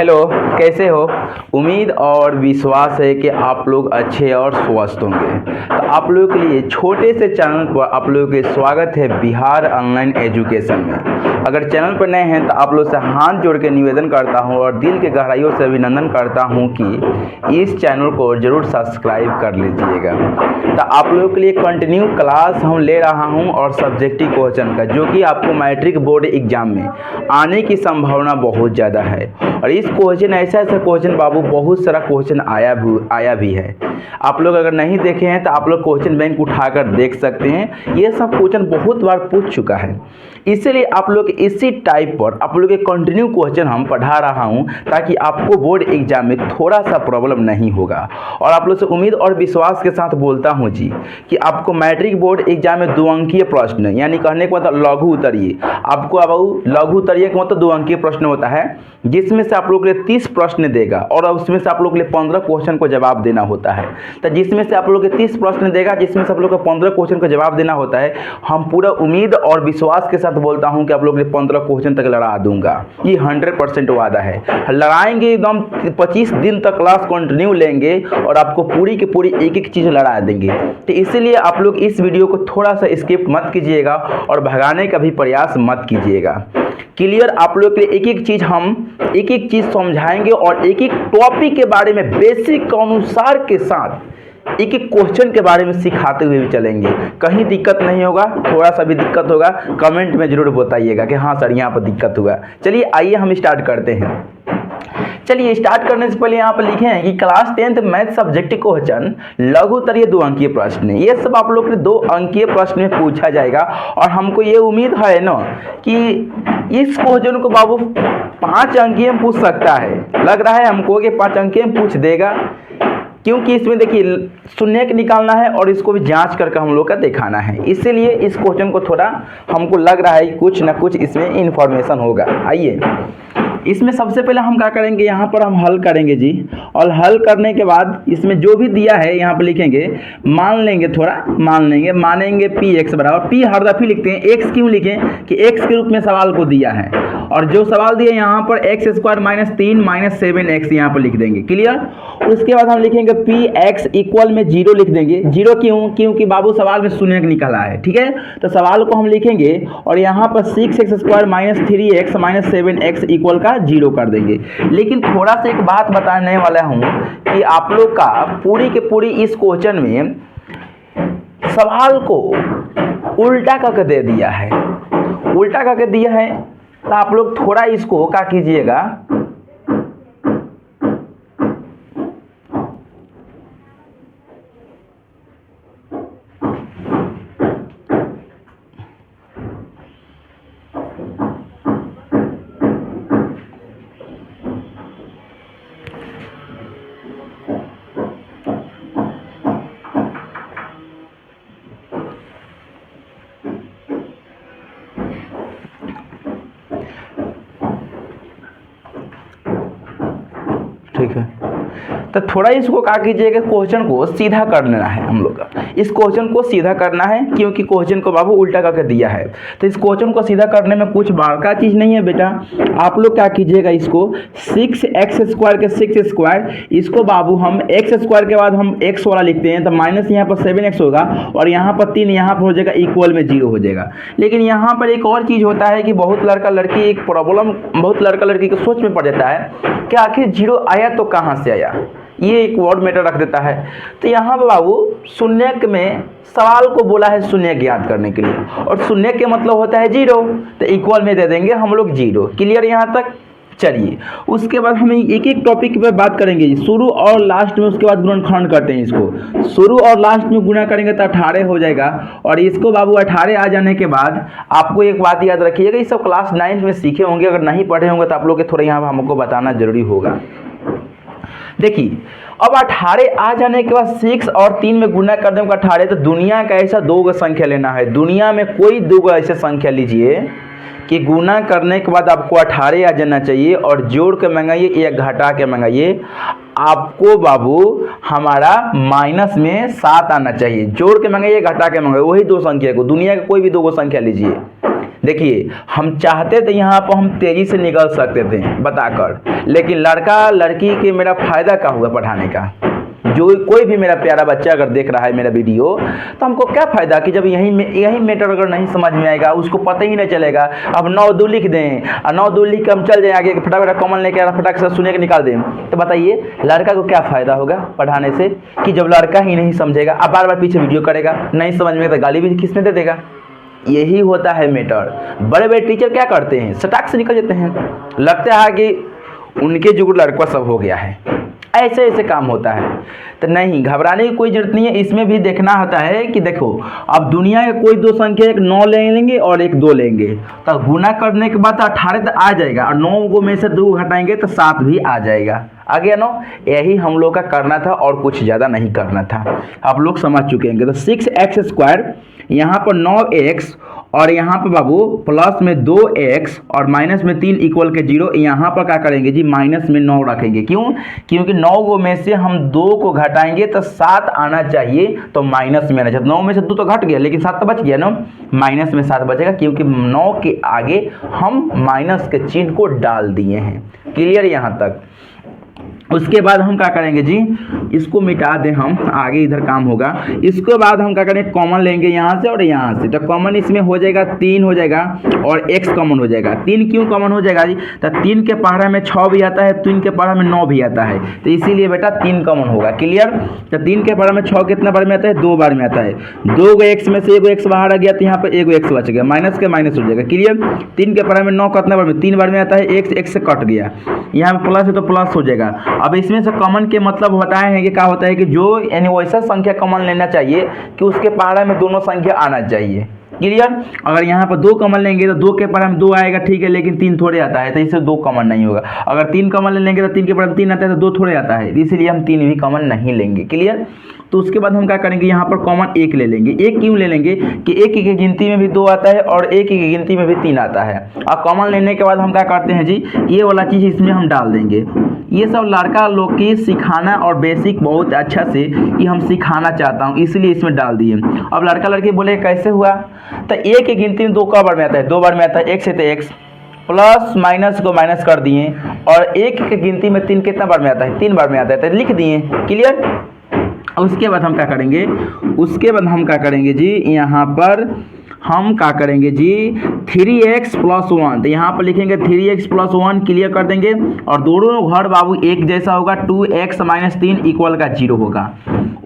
Hello, कैसे हो? उम्मीद और विश्वास है कि आप लोग अच्छे और स्वस्थ होंगे। तो आप लोगों के लिए छोटे से चैनल पर आप लोगों के स्वागत है बिहार ऑनलाइन एजुकेशन में। अगर चैनल पर नए हैं तो आप लोग से हाथ जोड़ के निवेदन करता हूं और दिल के गहराइयों से अभिनंदन करता हूं कि इस चैनल को जरूर सब्सक्राइब कर लीजिएगा। तो आप लोगों के लिए कंटिन्यू क्लास हम ले रहा हूं और सब्जेक्टिव क्वेश्चन का, जो कि आपको मैट्रिक बोर्ड एग्जाम में आने की संभावना बहुत ज़्यादा है। और इस क्वेश्चन ऐसा क्वेश्चन बाबू बहुत सारा क्वेश्चन आया भी है। आप लोग अगर नहीं देखे हैं तो आप लोग क्वेश्चन बैंक उठाकर देख सकते हैं। ये सब क्वेश्चन बहुत बार पूछ चुका है, इसलिए आप लोग इसी टाइप पर आप लोग के कंटिन्यू क्वेश्चन हम पढ़ा रहा हूं ताकि आपको बोर्ड एग्जाम में थोड़ा सा प्रॉब्लम नहीं होगा। और आप लोग से उम्मीद और विश्वास के साथ बोलता हूं जी कि आपको मैट्रिक बोर्ड एग्जाम में 2 अंकीय प्रश्न, यानी कहने का मतलब लघु उत्तरीय, आपको अब लघु उत्तरीय का मतलब 2 अंकीय प्रश्न होता है, जिसमें से आप लोग के लिए 30 प्रश्न देगा और उसमें से आप लोग के लिए 15 क्वेश्चन को जवाब देना होता है। तो जिसमें से आप लोग के 30 प्रश्न देगा, जिसमें से आप लोग को 15 क्वेश्चन का जवाब देना होता है, हम पूरा उम्मीद और विश्वास के साथ बोलता हूं कि आप लोग के लिए 15 क्वेश्चन तक लड़ा दूंगा। ये 100% वादा है, लड़ाएंगे एकदम। 25 दिन तक क्लास कंटिन्यू लेंगे और आपको पूरी की पूरी एक एक चीज़ लड़ा देंगे। तो इसीलिए आप लोग इस वीडियो को थोड़ा सा स्किप मत कीजिएगा और भगाने का भी प्रयास मत कीजिएगा। क्लियर? आप लोग के लिए एक एक चीज़ हम एक एक चीज़ समझाएंगे और एक एक टॉपिक के बारे में बेसिक अनुसार के साथ एक एक क्वेश्चन के बारे में सिखाते हुए भी चलेंगे। कहीं दिक्कत नहीं होगा, थोड़ा सा भी दिक्कत होगा कमेंट में ज़रूर बताइएगा कि हाँ सर यहाँ पर दिक्कत हुआ। चलिए आइए हम स्टार्ट करते हैं। चलिए स्टार्ट करने से पहले यहाँ पर लिखे हैं कि class 10th math subject question लघु उत्तरीय 2 अंकीय प्रश्न, ये सब आप लोग के 2 अंकीय प्रश्न में पूछा जाएगा। और हमको ये उम्मीद है ना कि इस क्वेश्चन को बाबू 5 अंकीय में पूछ सकता है। लग रहा है हमको कि 5 अंकीय में पूछ देगा, क्योंकि इसमें देखिए शून्य निकालना है और इसको भी जांच करके हम लोग का दिखाना है। इसीलिए इस क्वेश्चन को थोड़ा हमको लग रहा है कुछ ना कुछ इसमें इंफॉर्मेशन होगा। आइए इसमें सबसे पहले हम क्या करेंगे, यहाँ पर हम हल करेंगे जी। और हल करने के बाद इसमें जो भी दिया है यहाँ पर लिखेंगे, मान लेंगे, थोड़ा मान लेंगे, मानेंगे पी एक्स बराबर पी, हर दफे लिखते हैं एक्स। क्यों लिखें कि एक्स के रूप में सवाल को दिया है और जो सवाल दिया यहाँ पर एक्स स्क्वायर -3 -7x यहाँ पर लिख देंगे। क्लियर? उसके बाद हम लिखेंगे पी एक्स इक्वल में 0 लिख देंगे। 0 क्यों? क्योंकि बाबू सवाल में शून्य निकला है। ठीक है, तो सवाल को हम लिखेंगे और यहाँ पर 6x square -3x -7x equal का 0 कर देंगे। लेकिन थोड़ा सा एक बात बताने वाला हूँ कि आप लोग का पूरी के पूरी इस क्वेश्चन में सवाल को उल्टा करके दे दिया है, उल्टा करके दिया है। तो आप लोग थोड़ा इसको क्या कीजिएगा, ठीक है। तो थोड़ा इसको क्या कीजिएगा, क्वेश्चन को सीधा कर लेना है हम लोग का। इस क्वेश्चन को सीधा करना है क्योंकि क्वेश्चन को बाबू उल्टा करके दिया है। तो इस क्वेश्चन को सीधा करने में कुछ बड़का चीज़ नहीं है बेटा। आप लोग क्या कीजिएगा, इसको 6x स्क्वायर के 6 स्क्वायर, इसको बाबू हम x स्क्वायर के बाद हम x वाला लिखते हैं, तो माइनस यहाँ पर 7x होगा और यहाँ पर 3 यहाँ पर हो जाएगा, इक्वल में 0 हो जाएगा। लेकिन यहाँ पर एक और चीज़ होता है कि बहुत लड़का लड़की एक प्रॉब्लम, बहुत लड़का लड़की के सोच में पड़ जाता है कि आखिर 0 आया तो कहाँ से आया, ये एक वर्ड मैटर रख देता है। तो यहाँ पर बाबू शून्य में सवाल को बोला है शून्य ज्ञात करने के लिए और शून्य के मतलब होता है 0, तो इक्वल में दे देंगे हम लोग 0। क्लियर यहाँ तक? चलिए उसके बाद हम एक एक टॉपिक पे बात करेंगे, शुरू और लास्ट में। उसके बाद गुणनखंड करते हैं, इसको शुरू और लास्ट में गुणा करेंगे तो 18 हो जाएगा। और इसको बाबू 18 आ जाने के बाद आपको एक बात याद रखिएगा, ये सब क्लास 9 में सीखे होंगे, अगर नहीं पढ़े होंगे तो आप लोग के थोड़ा यहाँ हमको बताना जरूरी होगा। देखिए अब 18 आ जाने के बाद 6 और 3 में गुना कर देंगे 18, तो दुनिया का ऐसा 2 संख्या लेना है। दुनिया में कोई 2 ऐसे संख्या लीजिए कि गुना करने के बाद आपको 18 आ जाना चाहिए और जोड़ के मंगाइए या घटा के मंगाइए, आपको बाबू हमारा माइनस में 7 आना चाहिए। जोड़ के मंगाइए घटा के मंगाइए, वही 2 संख्या को, दुनिया के कोई भी 2 संख्या लीजिए। देखिए हम चाहते थे यहाँ पर हम तेज़ी से निकल सकते थे बताकर, लेकिन लड़का लड़की के मेरा फ़ायदा क्या हुआ पढ़ाने का। जो कोई भी मेरा प्यारा बच्चा अगर देख रहा है मेरा वीडियो, तो हमको क्या फ़ायदा कि जब यही मैटर अगर नहीं समझ में आएगा, उसको पता ही नहीं चलेगा। अब 9-2 लिख दें और 9-2 लिख के हम चल जाएं आगे, फटाफट कॉमन लेके आ फटाक से सुने के निकाल दें, तो बताइए लड़का को क्या फ़ायदा होगा पढ़ाने से, कि जब लड़का ही नहीं समझेगा, अब बार बार पीछे वीडियो करेगा, नहीं समझ में तो गाली भी किसने दे देगा। यही होता है मैटर। बड़े बड़े टीचर क्या करते हैं, सटाक से निकल जाते हैं, लगता है कि उनके जुगुड़ लड़का सब हो गया है, ऐसे ऐसे काम होता है। तो नहीं, घबराने की कोई ज़रूरत नहीं है। इसमें भी देखना होता है कि देखो अब दुनिया के कोई दो संख्या, एक 9 ले लेंगे और एक 2 लेंगे, तो गुना करने के बाद 18 तो आ जाएगा, और 9 में से 2 घटाएंगे तो 7 भी आ जाएगा। आ गया ना, यही हम लोग का करना था और कुछ ज़्यादा नहीं करना था। आप लोग समझ चुके हैं। तो 6x² यहाँ पर 9x और यहाँ पर बाबू प्लस में 2x और माइनस में 3 इक्वल के 0। यहाँ पर क्या करेंगे जी, माइनस में 9 रखेंगे। क्यों? क्योंकि 9 में से हम 2 को घटाएंगे तो 7 आना चाहिए, तो माइनस में आना चाहिए। 9 में से 2 तो घट गया, लेकिन 7 तो बच गया ना, माइनस में 7 बचेगा, क्योंकि 9 के आगे हम माइनस के चिन्ह को डाल दिए हैं। क्लियर यहाँ तक? उसके बाद हम क्या करेंगे जी, इसको मिटा दें हम, आगे इधर काम होगा। इसके बाद हम क्या करेंगे, कॉमन लेंगे यहाँ से और यहाँ से, तो कॉमन इसमें हो जाएगा 3 हो जाएगा और x कॉमन हो जाएगा। 3 क्यों कॉमन हो जाएगा जी, तो 3 के पहाड़ा में 6 भी आता है, 3 के पहाड़ा में 9 भी आता है, तो इसीलिए बेटा 3 कॉमन होगा। क्लियर? तो 3 के पहाड़ा में 6 कितना बार में आता है, 2 बार में आता है। 2 x में से 1 x बाहर आ गया, तो यहाँ पर 1 x बच गया, माइनस के माइनस हो जाएगा। क्लियर? 3 के पहाड़ा में 9 कितना बार में, 3 बार में आता है, x से कट गया, यहाँ पे प्लस है तो प्लस हो जाएगा। अब इसमें से कॉमन के मतलब होता है कि क्या होता है कि जो यानी वैसा संख्या कॉमन लेना चाहिए कि उसके पहाड़ा में दोनों संख्या आना चाहिए। क्लियर? अगर यहाँ पर 2 कॉमन लेंगे तो 2 के पहाड़ा में 2 आएगा, ठीक है, लेकिन 3 थोड़े आता है, तो इससे 2 कॉमन नहीं होगा। अगर 3 कॉमन लेंगे तो 3 के पहाड़ा में 3 आता है, तो 2 थोड़े आता है, इसीलिए हम 3 भी कॉमन नहीं लेंगे। क्लियर? तो उसके बाद हम क्या करेंगे, यहाँ पर कॉमन 1 ले लेंगे। 1 क्यों ले लेंगे कि 1 की गिनती में भी 2 आता है और 1 की गिनती में भी 3 आता है। और कॉमन लेने के बाद हम क्या करते हैं जी, ये वाला चीज़ इसमें हम डाल देंगे। ये सब लड़का लोग की सिखाना और बेसिक बहुत अच्छा से ये हम सिखाना चाहता हूँ, इसलिए इसमें डाल दिए। अब लड़का लड़की बोले कैसे हुआ, तो 1 की गिनती में 2 का बार में आता है, 2 बार में आता है, 1 से तो x प्लस माइनस को माइनस कर दिए, और 1 की गिनती में 3 कितना बार में आता है, 3 बार में आता है, तो लिख दिए। क्लियर? उसके बाद हम क्या करेंगे, जी, यहाँ पर हम क्या करेंगे जी, 3x + 1, तो यहाँ पर लिखेंगे 3x + 1, क्लियर कर देंगे। और दोनों घर बाबू एक जैसा होगा, 2x - 3 इक्वल का 0 होगा।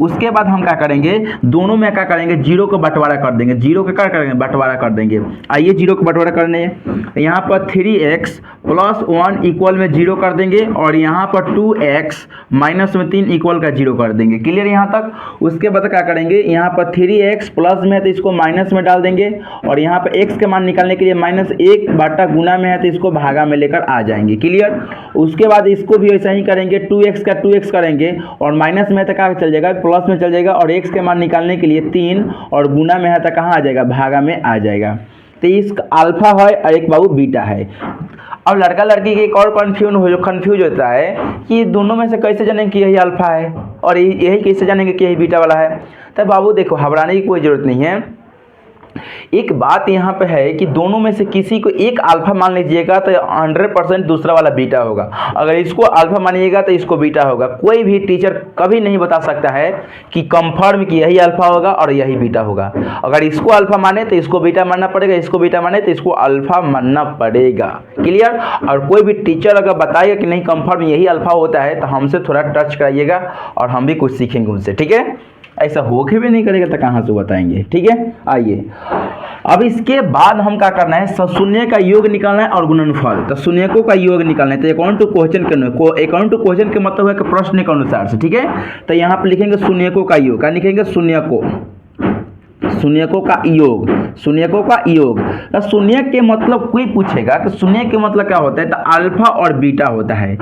उसके बाद हम क्या करेंगे, दोनों में क्या करेंगे, 0 को बंटवारा कर देंगे। 0 का क्या करेंगे, बंटवारा कर देंगे। आइए 0 को बंटवारा करने, यहाँ पर 3x + 1 इक्वल में 0 कर देंगे, और यहाँ पर 2x - 3 इक्वल का 0 कर देंगे। क्लियर यहाँ तक? उसके बाद क्या करेंगे, यहाँ पर 3x प्लस में है तो इसको माइनस में डाल देंगे, और यहाँ पर x के मान निकालने के लिए -1 बटा गुना में है तो इसको भागा में लेकर आ जाएंगे। क्लियर? उसके बाद इसको भी ऐसा ही करेंगे, 2x का 2x करेंगे, और माइनस में है तो क्या चल जाएगा, प्लस में चल जाएगा, और x के मान निकालने के लिए 3, और गुना में है तो कहाँ आ जाएगा, भागा में आ जाएगा। तो इस अल्फा है और एक बाबू बीटा है। अब लड़का लड़की के एक और कन्फ्यूज होता है कि दोनों में से कैसे जानेंगे कि यही अल्फा है और यही कैसे जानेंगे कि यही बीटा वाला है। तो बाबू देखो, घबराने की कोई ज़रूरत नहीं है। एक बात यहाँ पे है कि दोनों में से किसी को एक अल्फा मान लीजिएगा तो 100% दूसरा वाला बीटा होगा। अगर इसको अल्फा मानिएगा तो इसको बीटा होगा। कोई भी टीचर कभी नहीं बता सकता है कि कंफर्म कि यही अल्फा होगा और यही बीटा होगा। अगर इसको अल्फा माने तो इसको बीटा मानना पड़ेगा, इसको बीटा माने तो इसको अल्फा मानना पड़ेगा। क्लियर? और कोई भी टीचर अगर बताएगा कि नहीं कंफर्म यही अल्फा होता है तो हमसे थोड़ा टच कराइएगा और हम भी कुछ सीखेंगे उनसे। ठीक है? ऐसा होके भी नहीं करेगा तो कहाँ से बताएंगे। ठीक है? आइए अब इसके बाद हम क्या करना है, शून्य का योग निकालना है और गुणनफल। तो शून्यकों का योग निकालना है। तो अकॉर्डिंग टू क्वेश्चन के मतलब है कि प्रश्न के अनुसार से। ठीक है? तो यहाँ पर लिखेंगे शून्यकों का योग। क्या लिखेंगे? शून्यकों का योग। तो शून्य के मतलब कोई पूछेगा कि शून्य के मतलब क्या होता है, तो अल्फा और बीटा होता है।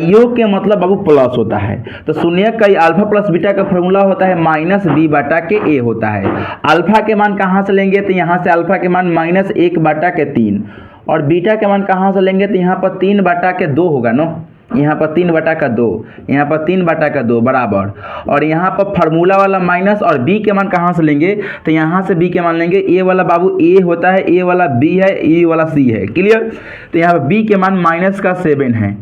योग के मतलब बाबू प्लस होता है। तो शून्य का अल्फा प्लस बीटा का फॉर्मूला होता है -b/a होता है। अल्फा के मान कहाँ से लेंगे, तो यहाँ से अल्फा के मान -1/3, और बीटा के मान कहाँ से लेंगे, तो यहाँ पर 3/2 होगा ना। यहाँ पर 3/2, यहाँ पर 3/2 बराबर, और यहाँ पर फार्मूला वाला माइनस, और b के मान कहाँ से लेंगे, तो यहाँ से b के मान लेंगे। a वाला बाबू a होता है, a वाला b है, e वाला c है, क्लियर। तो यहाँ पर b के मान -7 है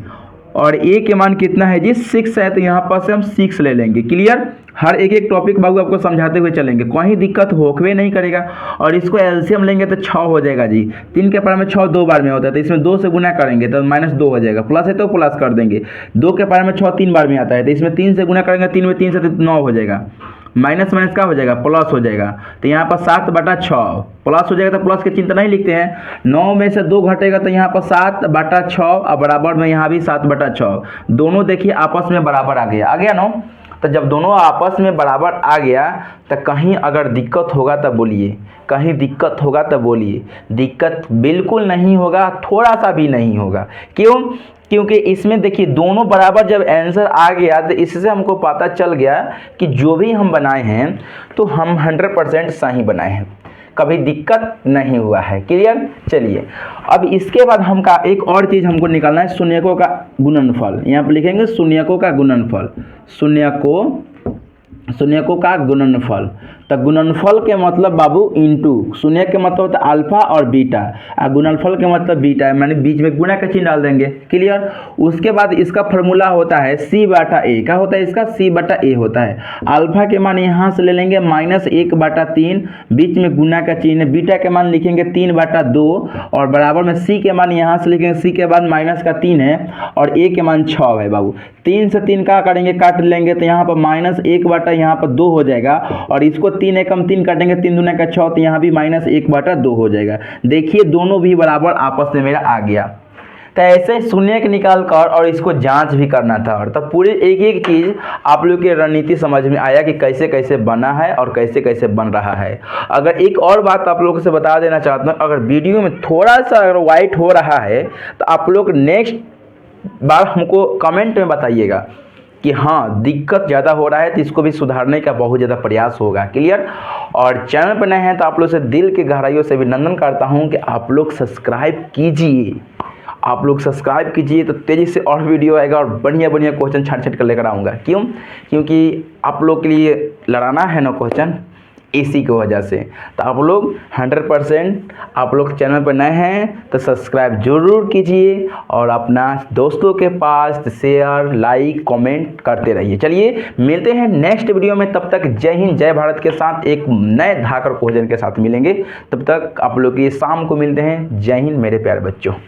और a के मान कितना है जी 6 है, तो यहाँ पर से हम 6 ले लेंगे, क्लियर। हर एक एक टॉपिक बाबू आपको समझाते हुए चलेंगे, कहीं दिक्कत होकवे नहीं करेगा। और इसको एलसीएम लेंगे तो 6 हो जाएगा जी। 3 के पावर में 6 2 बार में होता है, तो इसमें 2 से गुना करेंगे तो -2 हो जाएगा। प्लस है तो प्लस कर देंगे। 2 के पावर में 6 3 बार में आता है, तो इसमें 3 से गुना करेंगे, 3 में 3 से 9 हो जाएगा। माइनस माइनस का हो जाएगा, प्लस हो जाएगा। तो यहाँ पर 7/6 प्लस हो जाएगा, तो प्लस की चिंता नहीं लिखते हैं। 9 में से 2 घटेगा तो यहाँ पर 7/6 और बराबर में यहाँ भी 7/6। दोनों देखिए आपस में बराबर आ गया ना। तो जब दोनों आपस में बराबर आ गया तो कहीं अगर दिक्कत होगा तब बोलिए, कहीं दिक्कत होगा तब बोलिए। दिक्कत बिल्कुल नहीं होगा, थोड़ा सा भी नहीं होगा। क्यों? क्योंकि इसमें देखिए दोनों बराबर जब आंसर आ गया तो इससे हमको पता चल गया कि जो भी हम बनाए हैं तो हम 100% सही बनाए हैं, कभी दिक्कत नहीं हुआ है, क्लियर। चलिए अब इसके बाद हमका एक और चीज़ हमको निकालना है, शून्यकों का गुणनफल। यहाँ पर लिखेंगे शून्यकों का गुणनफल, शून्यकों का गुणनफल। तो गुणनफल के मतलब बाबू इंटू, शून्य के मतलब होता है अल्फा और बीटा, और गुणनफल के मतलब बीटा है, माने बीच में गुणा का चिन्ह डाल देंगे, क्लियर। उसके बाद इसका फॉर्मूला होता है c/a। क्या होता है इसका? c/a होता है। अल्फा के मान यहाँ से ले लेंगे -1/3, बीच में गुणा का चिन्ह। बीटा के मान लिखेंगे 3/2 और बराबर में c के मान यहाँ से लिखेंगे, c के बाद -3 है और a के मान 6 है बाबू। 3 से 3 का करेंगे, काट लेंगे, तो यहाँ पर -1/, यहाँ पर 2 हो जाएगा। और इसको 3 एकम 3 काटेंगे, 3 दूना का 6, तो यहाँ भी -1/2 हो जाएगा। देखिए दोनों भी बराबर आपस में मेरा आ गया। तो ऐसे शून्य के निकाल कर और इसको जांच भी करना था। और तब पूरी एक एक चीज़ आप लोग की रणनीति समझ में आया कि कैसे कैसे बना है और कैसे कैसे बन रहा है। अगर एक और बात आप लोगों से बता देना चाहता हूँ, अगर वीडियो में थोड़ा सा अगर वाइट हो रहा है तो आप लोग नेक्स्ट बार हमको कमेंट में बताइएगा कि हाँ दिक्कत ज़्यादा हो रहा है, तो इसको भी सुधारने का बहुत ज़्यादा प्रयास होगा, क्लियर। और चैनल पर नए हैं तो आप लोग से दिल की गहराइयों से अभिनंदन करता हूँ कि आप लोग सब्सक्राइब कीजिए, आप लोग सब्सक्राइब कीजिए, तो तेज़ी से और वीडियो आएगा और बढ़िया बढ़िया क्वेश्चन छाट कर लेकर आऊँगा। क्यों? क्योंकि आप लोग के लिए लड़ाना है ना क्वेश्चन, इसी की वजह से। तो आप लोग 100% आप लोग चैनल पर नए हैं तो सब्सक्राइब जरूर कीजिए और अपना दोस्तों के पास शेयर लाइक कमेंट करते रहिए। चलिए मिलते हैं नेक्स्ट वीडियो में, तब तक जय हिंद जय भारत के साथ एक नए धाकर क्वेश्चन के साथ मिलेंगे। तब तक आप लोग की शाम को मिलते हैं। जय हिंद मेरे प्यारे बच्चों।